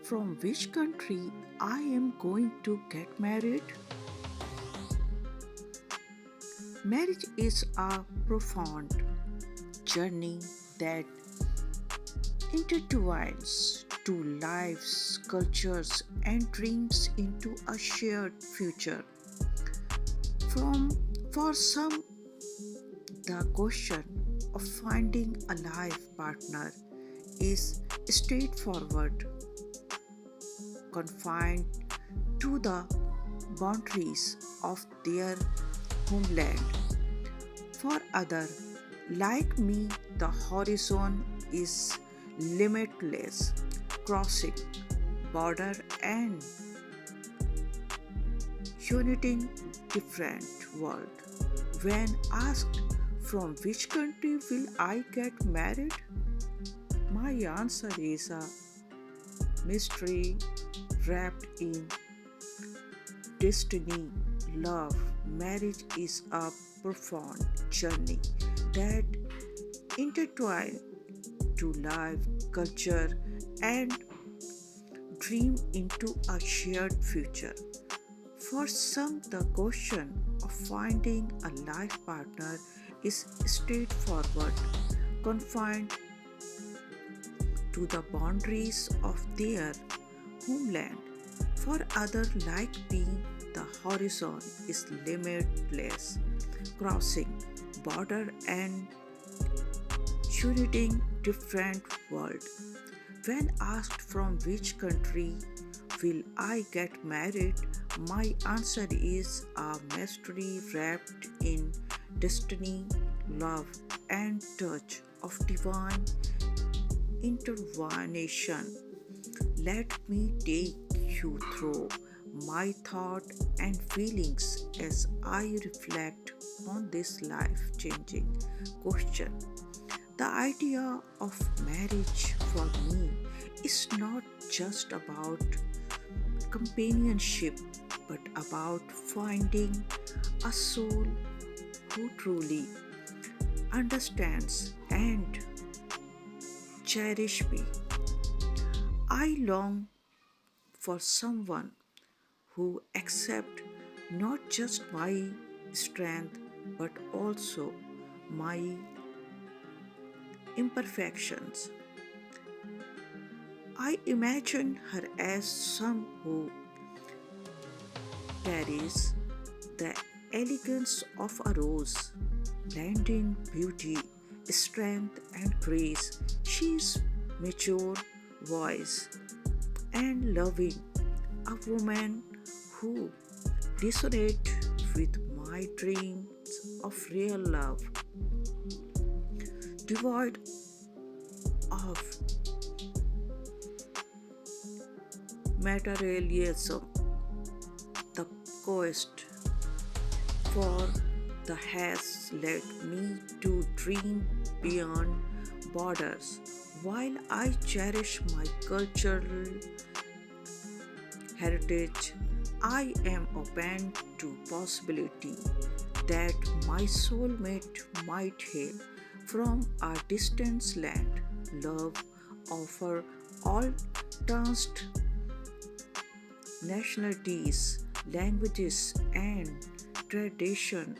from which country I am going to get married? Marriage is a profound journey that intertwines two lives, cultures, and dreams into a shared future. From for some, the question of finding a life partner is straightforward, confined to the boundaries of their homeland. For others, like me, the horizon is limitless, crossing border and uniting different world. When asked from which country will I get married, my answer is a mystery wrapped in destiny. Love, marriage is a profound journey that intertwine to life, culture, and dream into a shared future. For some, the question of finding a life partner is straightforward, confined to the boundaries of their homeland. For others, like me, the horizon is limitless, crossing border and uniting different worlds. When asked from which country will I get married, my answer is a mystery wrapped in destiny, love, and touch of divine intervention. Let me take you through my thought and feelings as I reflect on this life changing question. The idea of marriage for me is not just about companionship but about finding a soul who truly understands and cherishes me. I long for someone who accepts not just my strength but also my imperfections. I imagine her as some who carries the elegance of a rose, blending beauty, strength, and grace. She is mature, wise, and loving, a woman who resonates with my dreams of real love, devoid of materialism. The quest for the has led me to dream beyond borders. While I cherish my cultural heritage, I am open to possibility that my soulmate might hail from a distant land. Love offer all trans nationalities, languages, and tradition.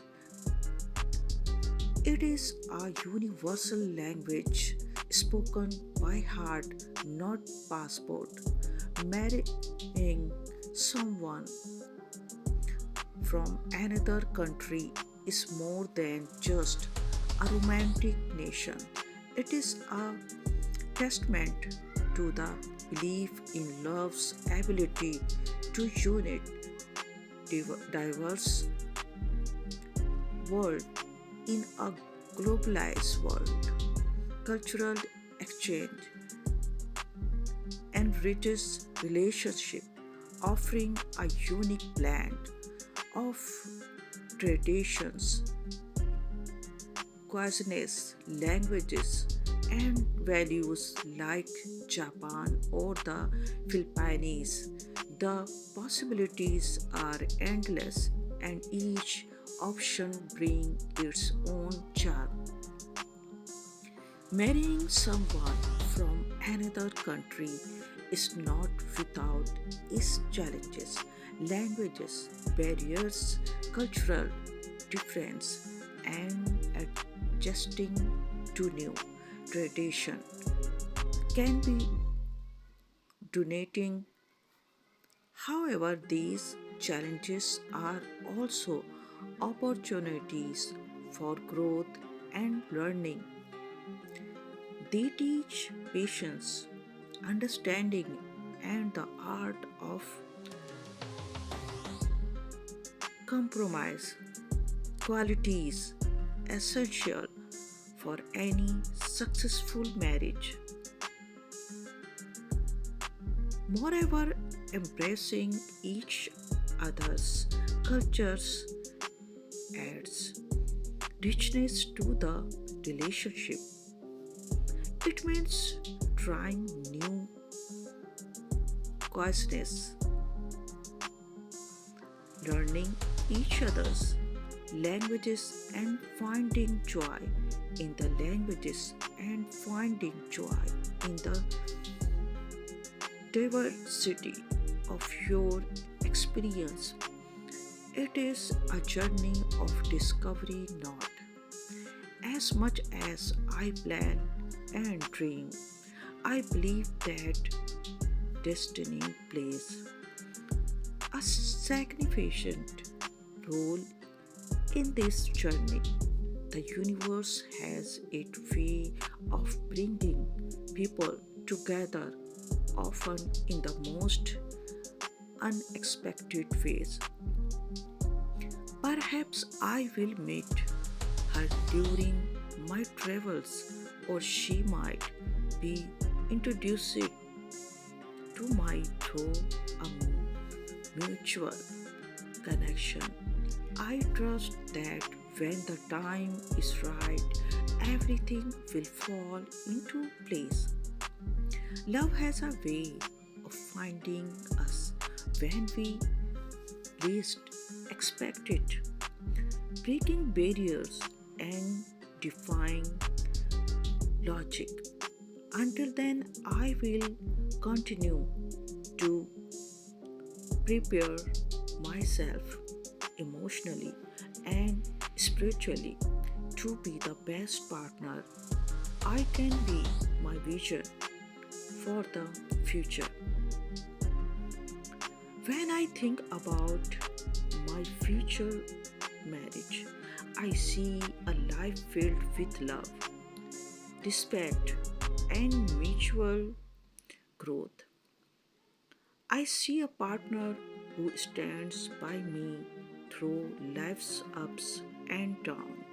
It is a universal language spoken by heart, not passport. Marrying someone from another country is more than just a romantic nation. It is a testament to the belief in love's ability to unite diverse world in a globalized world. Cultural exchange enriches relationship, offering a unique blend of traditions, cuisines, languages, and values like Japan or the Philippines. The possibilities are endless and each option brings its own charm. Marrying someone from another country is not without its challenges, languages, barriers, cultural difference, and adjusting to new tradition can be donating. However, these challenges are also opportunities for growth and learning. They teach patience, understanding, and the art of compromise, qualities essential for any successful marriage. Moreover, embracing each other's cultures adds richness to the relationship. It means trying new cuisines, learning each other's languages and finding joy in the languages and finding joy in the diversity of your experience. It is a journey of discovery, not as much as I plan and dream. I believe that destiny plays a significant role in this journey. The universe has its way of bringing people together, often in the most unexpected ways. Perhaps I will meet her during my travels, or she might be introduced to my through a mutual connection. I trust that when the time is right, everything will fall into place. Love has a way of finding us when we least expect it, breaking barriers and defying logic. Until then, I will continue to prepare myself emotionally and spiritually to be the best partner I can be. My vision for the future. When I think about my future marriage, I see a life filled with love, respect, and mutual growth. I see a partner who stands by me through life's ups and downs,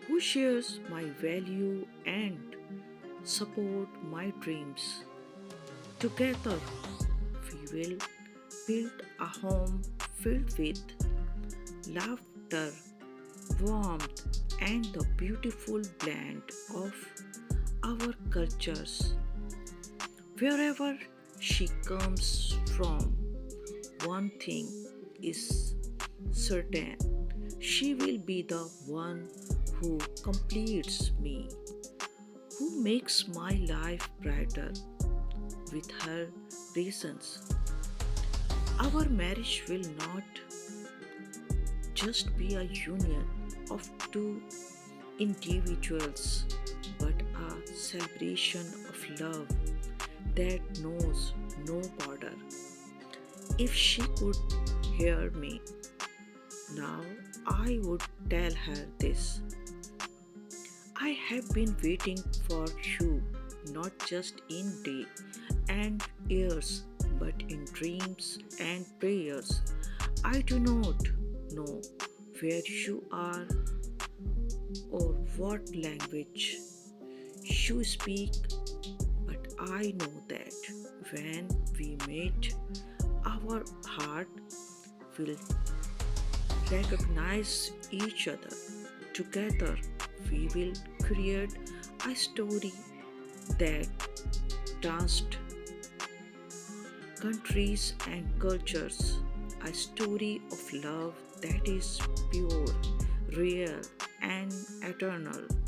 who shares my value and support my dreams. Together, we will build a home filled with laughter, warmth, and the beautiful blend of our cultures. Wherever she comes from, one thing is certain, she will be the one who completes me, who makes my life brighter with her presence. Our marriage will not just be a union of two individuals, but a celebration of love that knows no border. If she could hear me now, I would tell her this: I have been waiting for you, not just in day and years, but in dreams and prayers. I do not know where you are or what language you speak, but I know that when we meet, our heart will recognize each other. Together, we will create a story that danced countries and cultures, a story of love that is pure, real, and eternal.